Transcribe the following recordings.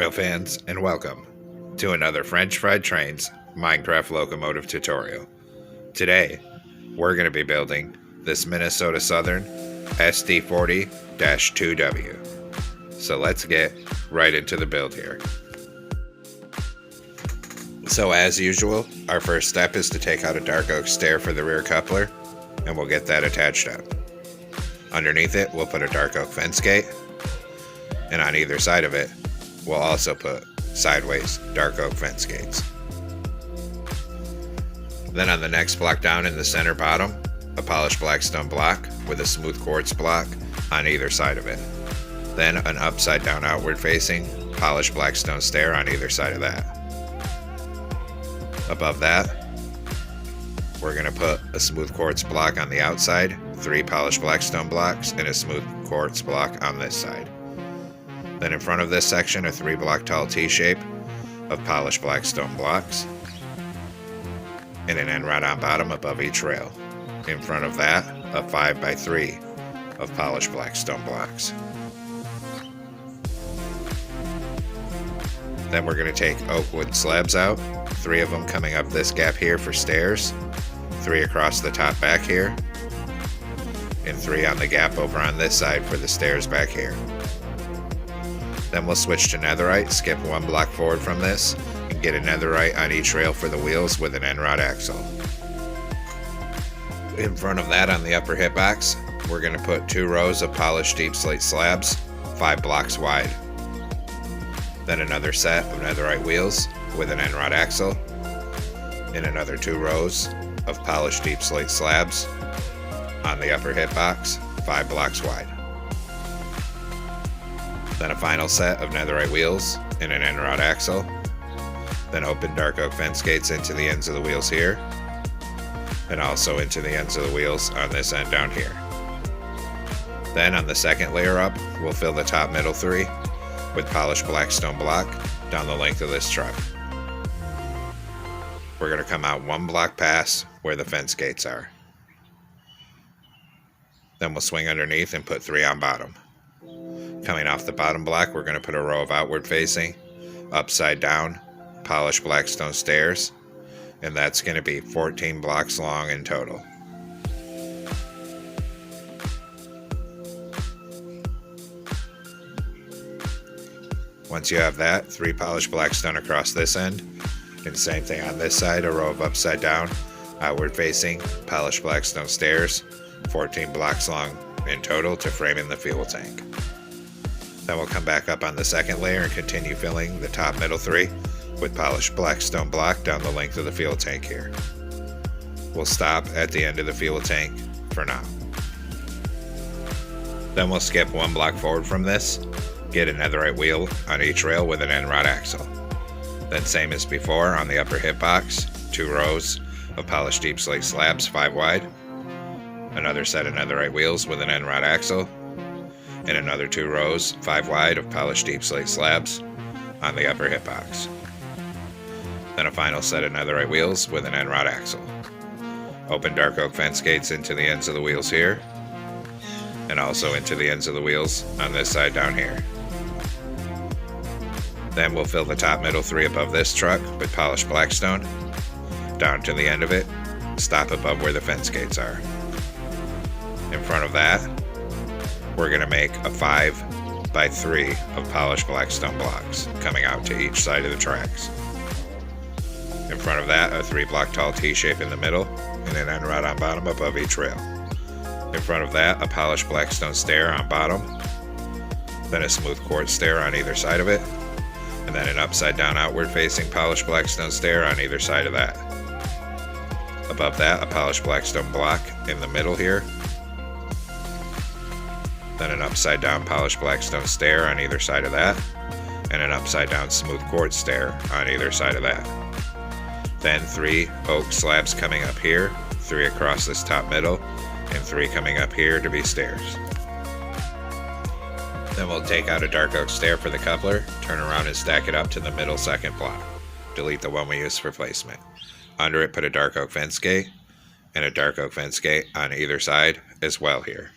Hello fans, and welcome to another French Fried Trains Minecraft locomotive tutorial. Today, we're going to be building this Minnesota Southern SD40-2W. So let's get right into the build here. So as usual, our first step is to take out a dark oak stair for the rear coupler, and we'll get that attached up. Underneath it, we'll put a dark oak fence gate, and on either side of it, we'll also put sideways dark oak fence gates. Then on the next block down in the center bottom, a polished black stone block with a smooth quartz block on either side of it. Then an upside down outward facing polished black stone stair on either side of that. Above that, we're going to put a smooth quartz block on the outside, 3 polished black stone blocks, and a smooth quartz block on this side. Then in front of this section, a 3-block tall T-shape of polished black stone blocks and an end rod on bottom above each rail. In front of that, a 5x3 of polished black stone blocks. Then we're going to take oak wood slabs out, 3 of them coming up this gap here for stairs, 3 across the top back here, and 3 on the gap over on this side for the stairs back here. Then we'll switch to netherite, skip 1 block forward from this, and get a netherite on each rail for the wheels with an end rod axle. In front of that on the upper hitbox, we're going to put 2 rows of polished deep slate slabs, 5 blocks wide. Then another set of netherite wheels with an end rod axle, and another 2 rows of polished deep slate slabs on the upper hitbox, 5 blocks wide. Then a final set of netherite wheels and an end rod axle. Then open dark oak fence gates into the ends of the wheels here, and also into the ends of the wheels on this end down here. Then on the second layer up, we'll fill the top middle 3 with polished black stone block down the length of this truck. We're going to come out 1 block past where the fence gates are. Then we'll swing underneath and put 3 on bottom. Coming off the bottom block, we're going to put a row of outward facing, upside down, polished black stone stairs, and that's going to be 14 blocks long in total. Once you have that, 3 polished black stone across this end, and same thing on this side, a row of upside down, outward facing, polished black stone stairs, 14 blocks long in total to frame in the fuel tank. Then we'll come back up on the second layer and continue filling the top middle 3 with polished black stone block down the length of the fuel tank here. We'll stop at the end of the fuel tank for now. Then we'll skip 1 block forward from this, get a netherite wheel on each rail with an end rod axle. Then same as before on the upper hitbox, 2 rows of polished deep slate slabs 5 wide, another set of netherite wheels with an end rod axle, and another 2 rows 5 wide of polished deep slate slabs on the upper hitbox. Then a final set of netherite wheels with an end rod axle. Open dark oak fence gates into the ends of the wheels here, and also into the ends of the wheels on this side down here. Then we'll fill the top middle 3 above this truck with polished black stone, down to the end of it, stop above where the fence gates are. In front of that, we're going to make a 5x3 of polished black stone blocks coming out to each side of the tracks. In front of that, a 3-block tall T-shape in the middle and an end rod on bottom above each rail. In front of that, a polished black stone stair on bottom, then a smooth quartz stair on either side of it, and then an upside down outward facing polished black stone stair on either side of that. Above that, a polished black stone block in the middle here, then an upside down polished black stone stair on either side of that, and an upside down smooth quartz stair on either side of that. Then 3 oak slabs coming up here, 3 across this top middle, and 3 coming up here to be stairs. Then we'll take out a dark oak stair for the coupler, turn around and stack it up to the middle second block. Delete the one we used for placement. Under it, put a dark oak fence gate, and a dark oak fence gate on either side as well here.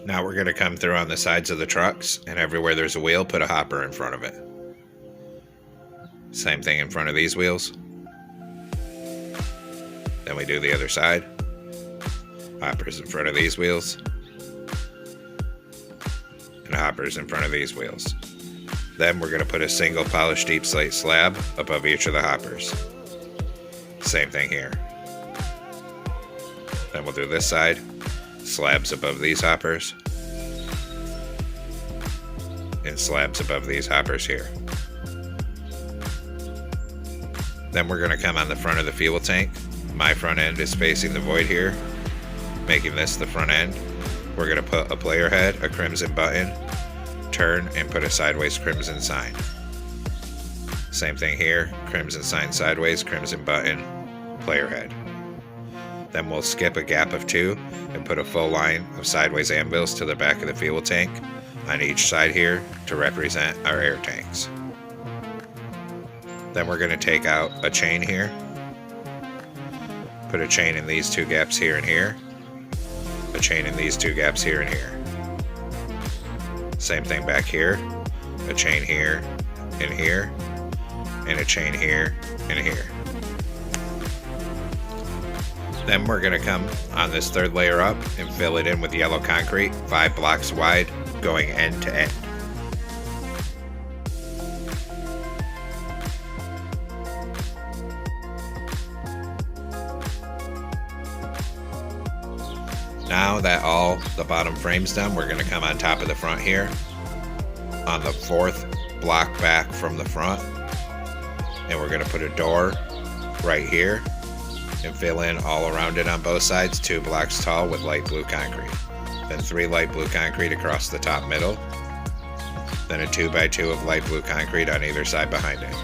Now we're going to come through on the sides of the trucks, and everywhere there's a wheel, put a hopper in front of it. Same thing in front of these wheels. Then we do the other side. Hoppers in front of these wheels. And hoppers in front of these wheels. Then we're going to put a single polished deep slate slab above each of the hoppers. Same thing here. Then we'll do this side. Slabs above these hoppers. And slabs above these hoppers here. Then we're going to come on the front of the fuel tank. My front end is facing the void here, making this the front end. We're going to put a player head, a crimson button, turn, and put a sideways crimson sign. Same thing here, crimson sign sideways, crimson button, player head. Then we'll skip a gap of 2 and put a full line of sideways anvils to the back of the fuel tank on each side here to represent our air tanks. Then we're going to take out a chain here, put a chain in these 2 gaps here and here, a chain in these 2 gaps here and here. Same thing back here, a chain here and here, and a chain here and here. Then we're going to come on this 3rd layer up and fill it in with yellow concrete, 5 blocks wide, going end to end. Now that all the bottom frame's done, we're going to come on top of the front here, on the 4th block back from the front, and we're going to put a door right here and fill in all around it on both sides, 2 blocks tall with light blue concrete. Then 3 light blue concrete across the top middle, then a 2x2 of light blue concrete on either side behind it.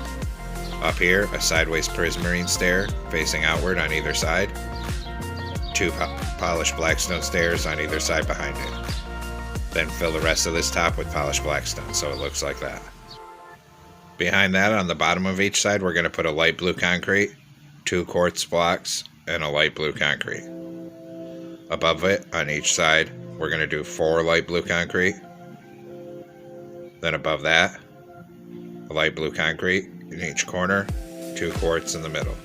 Up here, a sideways prismarine stair facing outward on either side, 2 polished blackstone stairs on either side behind it. Then fill the rest of this top with polished blackstone so it looks like that. Behind that, on the bottom of each side, we're going to put a light blue concrete, 2 quartz blocks, and a light blue concrete. Above it, on each side, we're going to do 4 light blue concrete. Then above that, a light blue concrete in each corner, 2 quartz in the middle.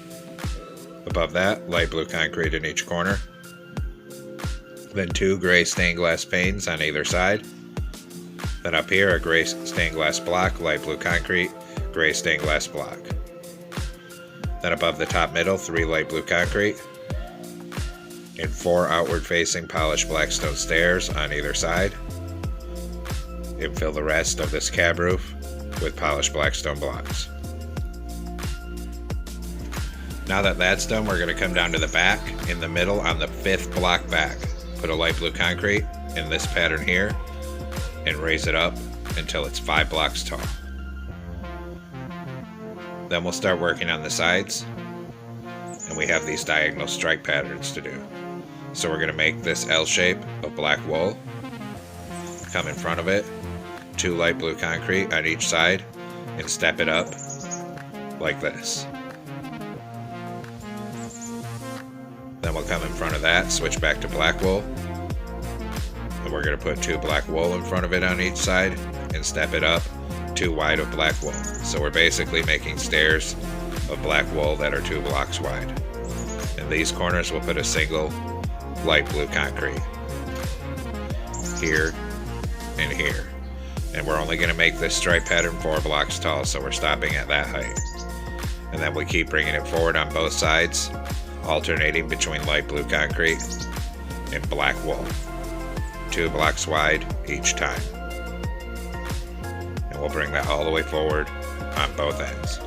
Above that, light blue concrete in each corner. Then 2 gray stained glass panes on either side. Then up here, a gray stained glass block, light blue concrete, gray stained glass block. Then above the top middle, 3 light blue concrete. And 4 outward facing polished blackstone stairs on either side. And fill the rest of this cab roof with polished blackstone blocks. Now that that's done, we're going to come down to the back, in the middle on the 5th block back. Put a light blue concrete in this pattern here and raise it up until it's 5 blocks tall. Then we'll start working on the sides, and we have these diagonal strike patterns to do. So we're going to make this L shape of black wool, come in front of it, 2 light blue concrete on each side, and step it up like this. Then we'll come in front of that, switch back to black wool, and we're going to put 2 black wool in front of it on each side and step it up 2 wide of black wool. So we're basically making stairs of black wool that are 2 blocks wide. In these corners we'll put a single light blue concrete here and here, and we're only going to make this stripe pattern 4 blocks tall, so we're stopping at that height. And then we keep bringing it forward on both sides, alternating between light blue concrete and black wool, 2 blocks wide each time. And we'll bring that all the way forward on both ends.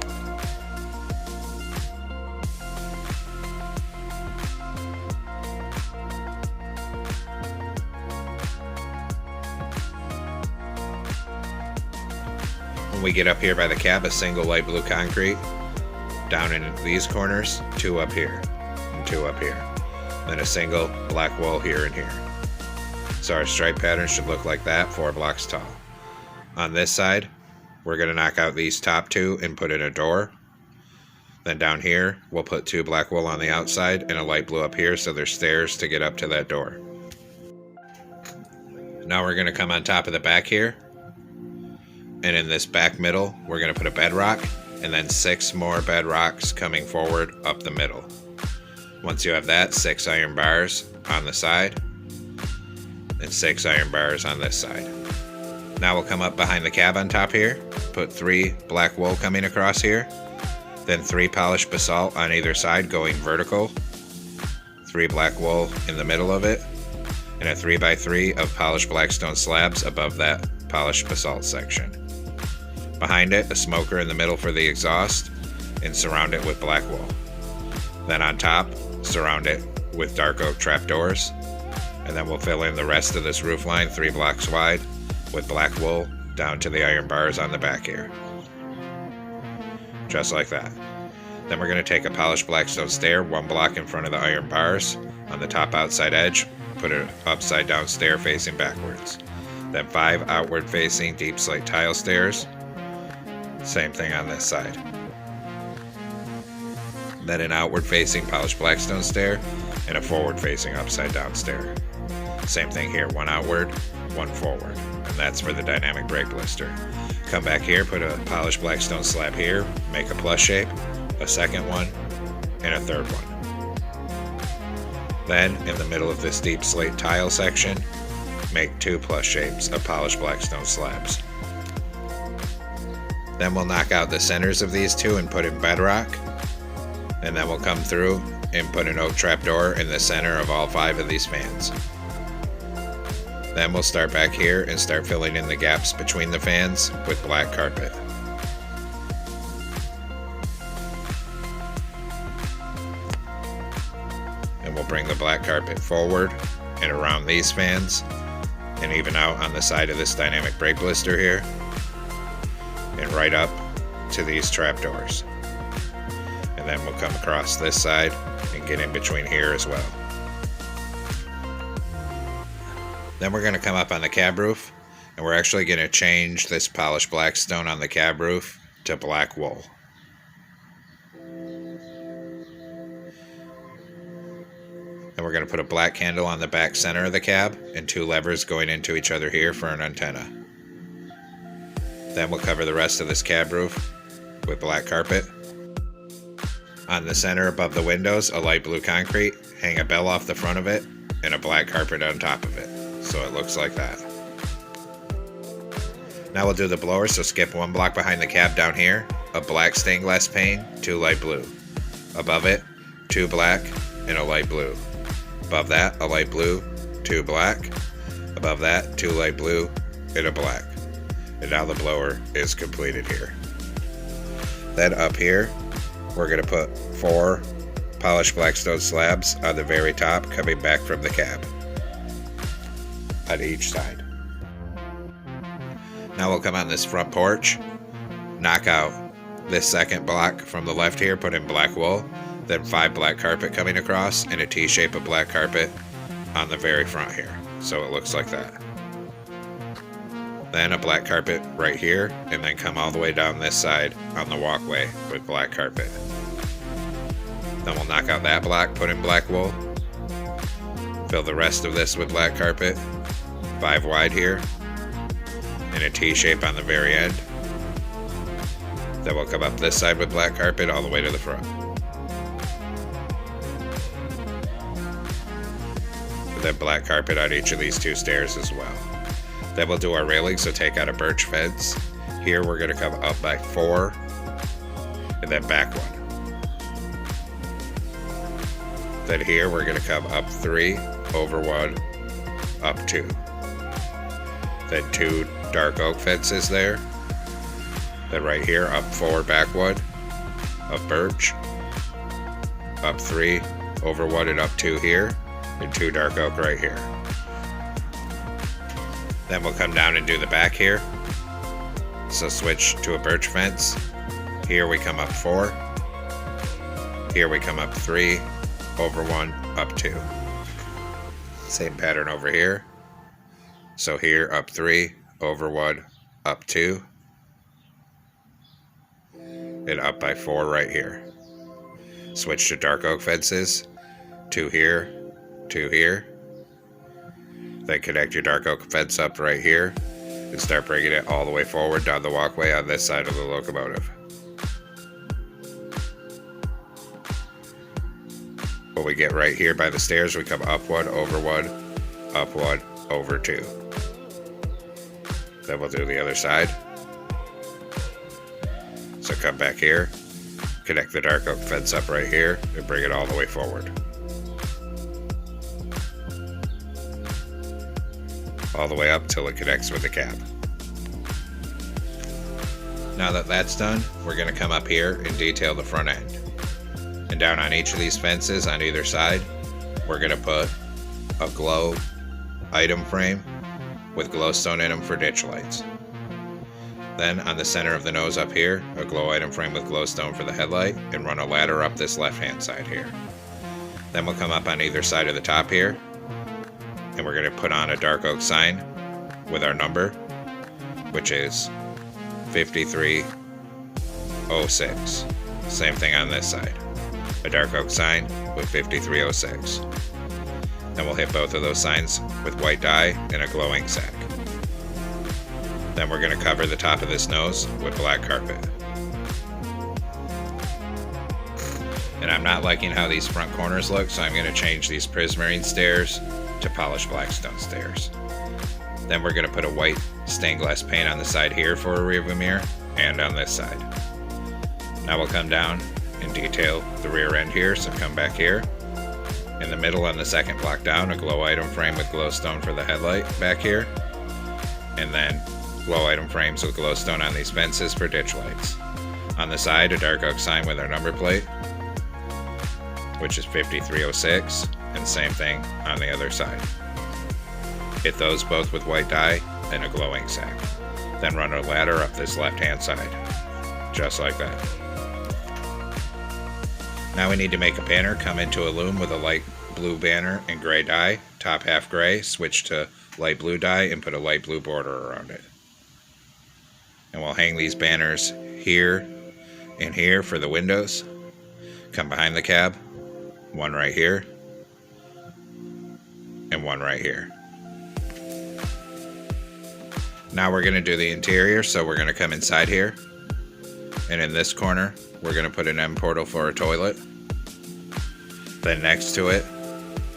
When we get up here by the cab, a single light blue concrete down in these corners, 2 up here, and 2 up here. Then a single black wool here and here. So our stripe pattern should look like that, 4 blocks tall. On this side, we're going to knock out these top 2 and put in a door. Then down here, we'll put 2 black wool on the outside and a light blue up here so there's stairs to get up to that door. Now we're going to come on top of the back here. And in this back middle, we're going to put a bedrock and then 6 more bedrocks coming forward up the middle. Once you have that, 6 iron bars on the side and 6 iron bars on this side. Now we'll come up behind the cab on top here, put 3 black wool coming across here, then 3 polished basalt on either side going vertical, 3 black wool in the middle of it, and a 3x3 of polished blackstone slabs above that polished basalt section. Behind it, a smoker in the middle for the exhaust, and surround it with black wool. Then on top, surround it with dark oak trapdoors, and then we'll fill in the rest of this roof line 3 blocks wide with black wool down to the iron bars on the back here. Just like that. Then we're going to take a polished blackstone stair 1 block in front of the iron bars on the top outside edge, put an upside down stair facing backwards. Then 5 outward facing deep slate tile stairs. Same thing on this side. Then an outward facing polished blackstone stair and a forward facing upside down stair. Same thing here, 1 outward, 1 forward. And that's for the dynamic brake blister. Come back here, put a polished blackstone slab here, make a plus shape, a second one, and a third one. Then, in the middle of this deep slate tile section, make 2 plus shapes of polished blackstone slabs. Then we'll knock out the centers of these 2 and put in bedrock. And then we'll come through and put an oak trapdoor in the center of all 5 of these fans. Then we'll start back here and start filling in the gaps between the fans with black carpet. And we'll bring the black carpet forward and around these fans and even out on the side of this dynamic brake blister here and right up to these trapdoors. And then we'll come across this side and get in between here as well. Then we're going to come up on the cab roof, and we're actually going to change this polished blackstone on the cab roof to black wool. Then we're going to put a black candle on the back center of the cab and 2 levers going into each other here for an antenna. Then we'll cover the rest of this cab roof with black carpet. On the center above the windows, a light blue concrete, hang a bell off the front of it, and a black carpet on top of it. So it looks like that. Now we'll do the blower, so skip 1 block behind the cab down here, a black stained glass pane, 2 light blue. Above it, 2 black and a light blue. Above that, a light blue, 2 black. Above that, 2 light blue and a black. And now the blower is completed here. Then up here, we're going to put 4 polished blackstone slabs on the very top coming back from the cab on each side. Now we'll come on this front porch, knock out this second block from the left here, put in black wool, then 5 black carpet coming across and a T-shape of black carpet on the very front here. So it looks like that. Then a black carpet right here, and then come all the way down this side on the walkway with black carpet. Then we'll knock out that block, put in black wool, fill the rest of this with black carpet, 5 wide here, and a T-shape on the very end. Then we'll come up this side with black carpet all the way to the front. And then black carpet on each of these 2 stairs as well. Then we'll do our railing, so take out a birch fence. Here we're going to come up by 4, and then back 1. Then here we're going to come up 3, over 1, up 2. Then 2 dark oak fences there. Then right here, up 4, back 1, up birch, up 3, over 1 and up 2 here, and 2 dark oak right here. Then we'll come down and do the back here. So switch to a birch fence. Here we come up 4. Here we come up 3, over 1, up 2. Same pattern over here. So here up 3, over 1, up 2. And up by 4 right here. Switch to dark oak fences. 2 here, 2 here. Then connect your dark oak fence up right here and start bringing it all the way forward down the walkway on this side of the locomotive. When we get right here by the stairs, we come up one, over one, up one, over two. Then we'll do the other side. So come back here, connect the dark oak fence up right here, and bring it all the way forward. All the way up till it connects with the cab. Now that that's done, we're going to come up here and detail the front end. And down on each of these fences on either side, we're going to put a glow item frame with glowstone in them for ditch lights. Then on the center of the nose up here, a glow item frame with glowstone for the headlight, and run a ladder up this left hand side here. Then we'll come up on either side of the top here, and we're going to put on a dark oak sign with our number, which is 5306. Same thing on this side. A dark oak sign with 5306. Then we'll hit both of those signs with white dye and a glow ink sac. Then we're going to cover the top of this nose with black carpet. And I'm not liking how these front corners look, so I'm going to change these prismarine stairs to polished blackstone stairs. Then we're going to put a white stained glass paint on the side here for a rear view mirror and on this side. Now we'll come down and detail the rear end here, so come back here. In the middle on the second block down, a glow item frame with glowstone for the headlight back here. And then glow item frames with glowstone on these fences for ditch lights. On the side, a dark oak sign with our number plate, which is 5306, and same thing on the other side. Hit those both with white dye and a glow ink sac. Then run a ladder up this left hand side, just like that. Now we need to make a banner come into a loom with a light blue banner and gray dye, top half gray, switch to light blue dye and put a light blue border around it. And we'll hang these banners here and here for the windows. Come behind the cab, one right here, and one right here. Now we're going to do the interior, so we're going to come inside here, and in this corner we're going to put an M portal for a toilet. Then next to it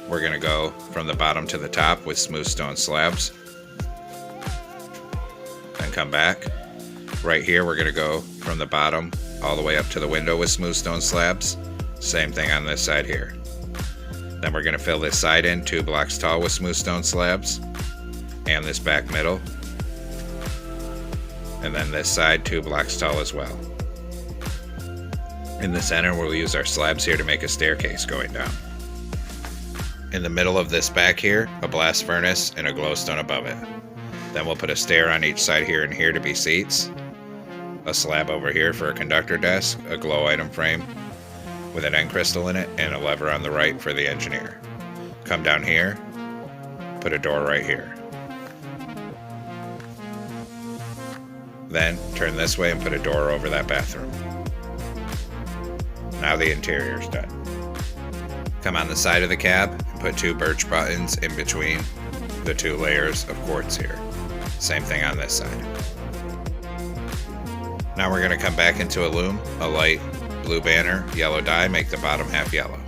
we're going to go from the bottom to the top with smooth stone slabs. Then come back. Right here we're going to go from the bottom all the way up to the window with smooth stone slabs. Same thing on this side here. Then we're going to fill this side in 2 blocks tall with smooth stone slabs, and this back middle, and then this side 2 blocks tall as well. In the center we'll use our slabs here to make a staircase going down. In the middle of this back here, a blast furnace and a glowstone above it. Then we'll put a stair on each side here and here to be seats, a slab over here for a conductor desk, a glow item frame with an end crystal in it, and a lever on the right for the engineer. Come down here, put a door right here. Then turn this way and put a door over that bathroom. Now the interior's done. Come on the side of the cab and put 2 birch buttons in between the 2 layers of quartz here. Same thing on this side. Now we're going to come back into a loom, a light blue banner, yellow dye, make the bottom half yellow.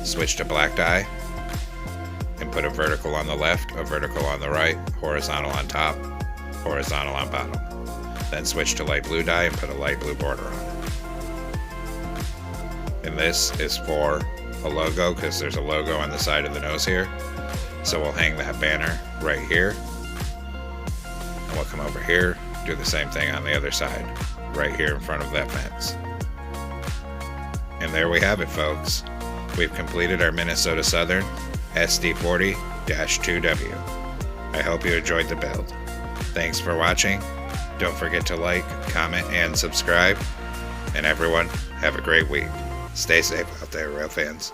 Switch to black dye and put a vertical on the left, a vertical on the right, horizontal on top, horizontal on bottom. Then switch to light blue dye and put a light blue border on it. And this is for a logo, because there's a logo on the side of the nose here. So we'll hang that banner right here. And we'll come over here, do the same thing on the other side, right here in front of that fence. And there we have it, folks. We've completed our Minnesota Southern SD40-2W. I hope you enjoyed the build. Thanks for watching. Don't forget to like, comment, and subscribe. And everyone, have a great week. Stay safe out there, rail fans.